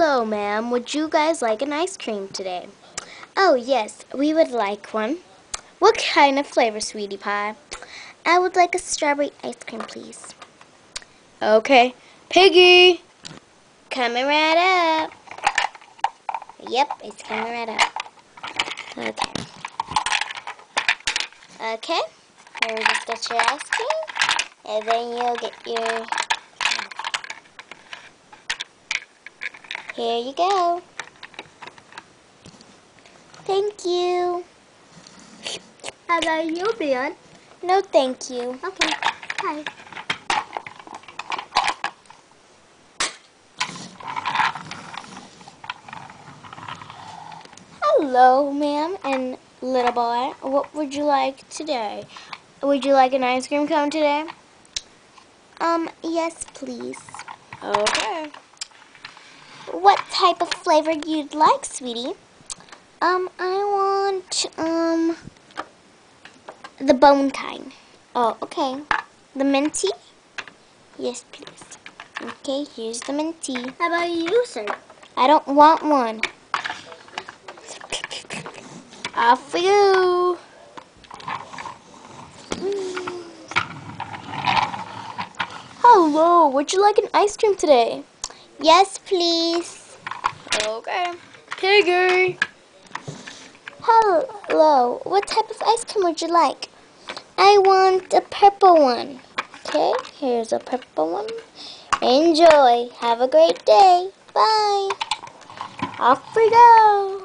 Hello, ma'am. Would you guys like an ice cream today? Oh, yes, we would like one. What kind of flavor, sweetie pie? I would like a strawberry ice cream, please. Okay. Piggy! Coming right up. Yep, it's coming right up. Okay. Okay. Then you just get your ice cream. And then you'll get your... Here you go. Thank you. How about you, Ben? No, thank you. Okay. Hi. Hello, ma'am and little boy. What would you like today? Would you like an ice cream cone today? Yes, please. Okay. What type of flavor you'd like, sweetie? I want, the bone kind. Oh, okay. The minty? Yes, please. Okay, here's the minty. How about you, sir? I don't want one. Off we go. Hello, would you like an ice cream today? Yes, please. Okay. Piggy. Hello, what type of ice cream would you like? I want a purple one. Okay, here's a purple one. Enjoy. Have a great day. Bye. Off we go.